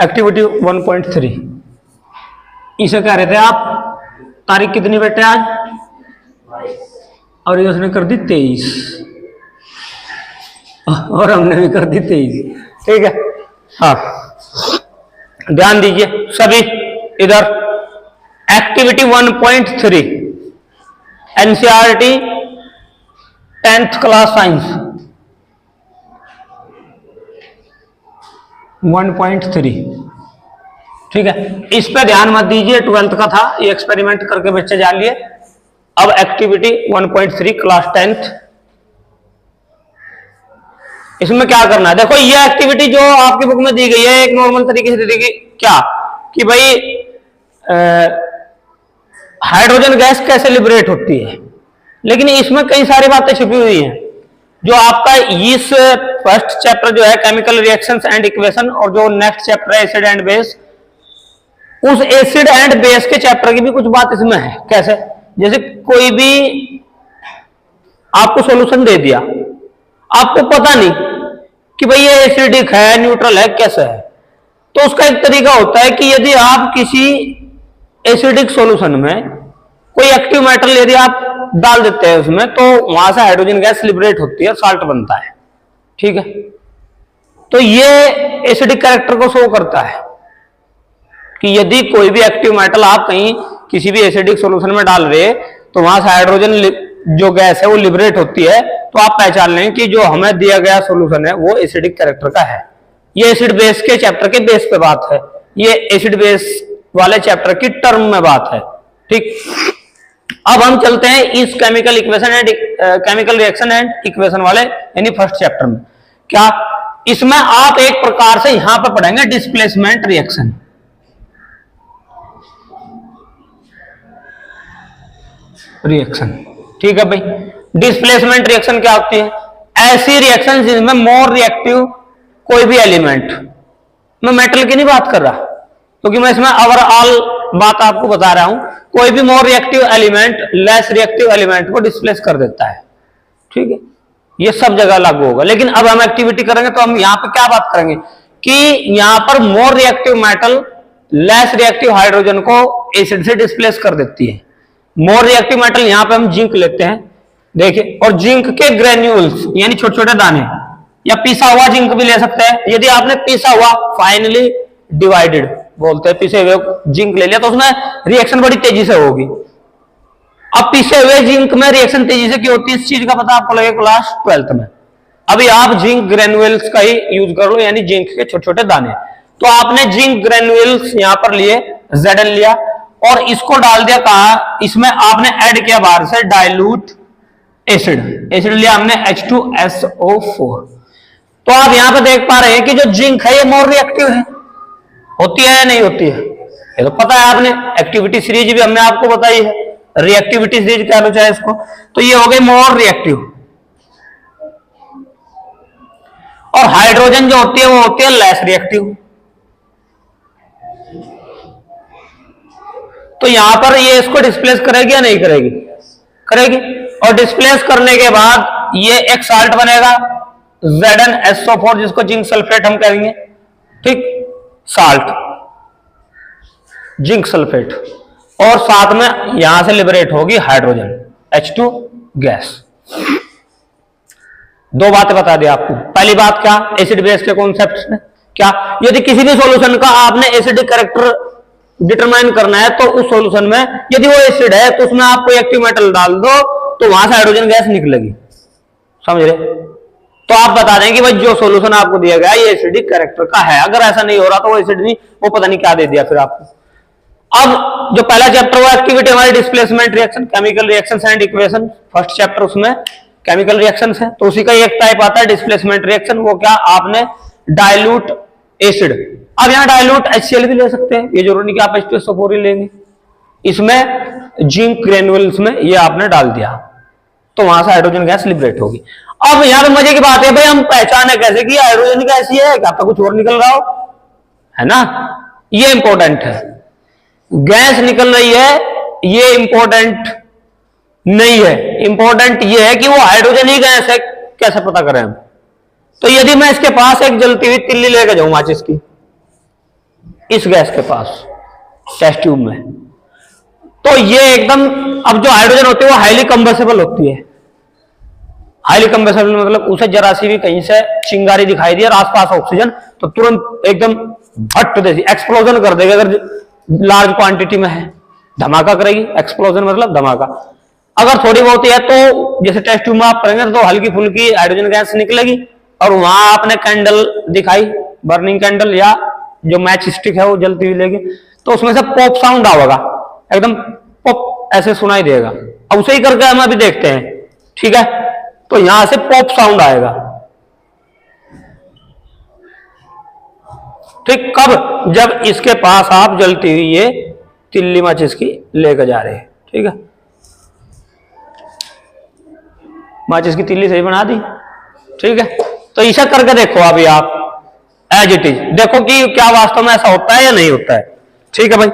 Activity 1.3 इसे कह रहे थे आप तारीख कितनी बेटे आज, और ये उसने कर दी 23 और हमने भी कर दी 23। ठीक है, हाँ ध्यान दीजिए सभी इधर। Activity 1.3 NCERT 10th class science 1.3। ठीक है, इस पे ध्यान मत दीजिए, 12th का था, ये एक्सपेरिमेंट करके बच्चे जान लिए। अब एक्टिविटी 1.3 क्लास 10th, इसमें क्या करना है, देखो ये एक्टिविटी जो आपकी बुक में दी गई है एक नॉर्मल तरीके से दी गई, क्या कि भाई हाइड्रोजन गैस कैसे लिबरेट होती है, लेकिन इसमें कई सारी बातें छुपी हुई हैं। जो आपका इस फर्स्ट चैप्टर जो है केमिकल रिएक्शंस एंड इक्वेशन, और जो नेक्स्ट चैप्टर है एसिड एंड बेस, उस एसिड एंड बेस के चैप्टर की भी कुछ बात इसमें है। कैसे, जैसे कोई भी आपको सॉल्यूशन दे दिया, आपको पता नहीं कि भाई ये एसिडिक है न्यूट्रल है कैसा है, तो उसका एक तरीका होता है कि यदि आप किसी एसिडिक सॉल्यूशन में कोई एक्टिव मेटल यदि आप डाल देते हैं उसमें, तो वहां से हाइड्रोजन गैस लिबरेट होती है, साल्ट बनता है। ठीक है, तो ये एसिडिक कैरेक्टर को शो करता है कि यदि कोई भी एक्टिव मेटल आप कहीं किसी भी एसिडिक सॉल्यूशन में डाल रहे तो वहां से हाइड्रोजन जो गैस है वो लिबरेट होती है, तो आप पहचान लें कि जो हमें दिया गया सॉल्यूशन है वो एसिडिक कैरेक्टर का है। ये एसिड बेस के चैप्टर के बेस पे बात है, ये एसिड बेस वाले चैप्टर की टर्म में बात है। ठीक, अब हम चलते हैं इस chemical equation and chemical reaction and equation वाले यानी फर्स्ट चैप्टर में। क्या इसमें आप एक प्रकार से यहां पर पढ़ेंगे डिस्प्लेसमेंट रिएक्शन। ठीक है भाई, डिस्प्लेसमेंट रिएक्शन क्या होती है, ऐसी रिएक्शन जिसमें मोर रिएक्टिव कोई भी एलिमेंट, मैं मेटल की नहीं बात कर रहा क्योंकि मैं इसमें ओवरऑल बात आपको बता रहा हूं, कोई भी more reactive element less reactive element को डिस्प्लेस कर देता है। ठीक है, ये सब जगह लागू होगा, लेकिन अब हम एक्टिविटी करेंगे तो हम यहां पे क्या बात करेंगे कि यहां पर more reactive metal less reactive hydrogen को एसिड से डिस्प्लेस कर देती है। मोर रिएक्टिव मेटल यहां पे हम जिंक लेते हैं, देखिए, और जिंक के ग्रेन्यूल्स यानी छोटे छोटे दाने, या पीसा हुआ जिंक भी ले सकते हैं। यदि आपने पीसा हुआ फाइनली डिवाइडेड बोलते हैं, पीसे हुए जिंक ले लिया तो उसमें रिएक्शन बड़ी तेजी से होगी। अब पीसे हुए जिंक में रिएक्शन तेजी से क्यों होती है, इस चीज का पता आपको लगेगा क्लास 12th में। अभी आप जिंक ग्रेन्यूल्स का ही यूज कर लो, यानी जिंक के छोटे छोटे दाने। तो आपने जिंक ग्रेन्यूल्स यहां पर लिए, Zn लिया और इसको डाल दिया, कहा इसमें आपने ऐड किया बाहर से डाइल्यूट एसिड, एसिड लिया हमने H2SO4। तो आप यहां पे देख पा रहे हैं कि जो जिंक है ये मोर रिएक्टिव है, होती है या नहीं होती है, ये तो पता है आपने, एक्टिविटी सीरीज भी हमने आपको बताई है, रिएक्टिविटी सीरीज कह लो चाहे इसको। तो ये हो गई मोर रिएक्टिव। और हाइड्रोजन जो होती है वो होती है लेस रिएक्टिव। तो यहां पर ये इसको डिस्प्लेस करेगी या नहीं करेगी, करेगी, और डिस्प्लेस करने के बाद ये एक साल्ट बनेगा ZnSO4 जिसको जिंक सल्फेट हम कहेंगे। ठीक, साल्ट जिंक सल्फेट, और साथ में यहां से लिबरेट होगी हाइड्रोजन H2 गैस। दो बातें बता दी आपको। पहली बात क्या, एसिड बेस के कॉन्सेप्ट में क्या, यदि किसी भी सॉल्यूशन का आपने एसिडिक कैरेक्टर डिटरमाइन करना है तो उस सॉल्यूशन में यदि वो एसिड है तो उसमें आप कोई एक्टिव मेटल डाल दो तो वहां से हाइड्रोजन गैस निकलेगी, समझ रहे। तो आप बता दें कि भाई जो सॉल्यूशन आपको दिया गया ये एसिडिक कैरेक्टर का है। अगर ऐसा नहीं हो रहा तो वो एसिड नहीं, वो पता नहीं क्या दे दिया फिर आपको। अब जो पहला चैप्टर वो एक्टिविटी हमारी displacement reaction, chemical reactions and equation, first chapter उसमें केमिकल रिएक्शंस है, तो उसी का एक टाइप आता है डिस्प्लेसमेंट रिएक्शन। वो क्या, आपने डाइल्यूट एसिड, अब यहां डाइल्यूट HCl भी ले सकते हैं, ये जरूरी नहीं कि आप H2SO4 ही लेंगे, इसमें जिंक ग्रेन्यूल्स में ये आपने डाल दिया तो वहां से हाइड्रोजन गैस लिबरेट होगी। अब यहां पे मजे की बात है भाई, हम पहचाने कैसे कि हाइड्रोजन गैस ये है, क्या कुछ और निकल रहा हो, है ना, ये इंपॉर्टेंट है। गैस निकल रही है ये इंपॉर्टेंट नहीं है, इंपॉर्टेंट ये है कि वो हाइड्रोजन ही गैस है, कैसे पता करें हम। तो यदि मैं इसके पास एक जलती हुई तिल्ली लेके जाऊं माचिस की, इस गैस के पास टेस्ट ट्यूब में, तो ये एकदम, अब जो हाइड्रोजन होती है वो हाईली कंबसेबल होती है। हाईली कंबसेबल मतलब उसे जरा सी भी कहीं से चिंगारी दिखाई दी और आसपास ऑक्सीजन, तो तुरंत एकदम भट्ट जैसी एक्सप्लोजन कर देगी। अगर लार्ज क्वांटिटी में है धमाका करेगी, एक्सप्लोजन मतलब धमाका। अगर थोड़ी बहुत है तो जैसे टेस्ट ट्यूब में आप करेंगे तो हल्की फुल्की हाइड्रोजन गैस निकलेगी और वहां आपने कैंडल दिखाई, बर्निंग कैंडल या जो मैच स्टिक है वो जलती हुई लेगी, तो उसमें से पॉप साउंड आएगा, एकदम पॉप ऐसे सुनाई देगा। अब उसे ही करके हम अभी देखते हैं, ठीक है। तो यहां से पॉप साउंड आएगा, ठीक। कब? जब इसके पास आप जलती हुई ये तिल्ली माचिस की लेकर जा रहे हैं, ठीक है। माचिस की तिल्ली सही बना दी, ठीक है। तो ऐसा करके देखो अभी आप एज इट इज, देखो कि क्या वास्तव में ऐसा होता है या नहीं होता है, ठीक है भाई।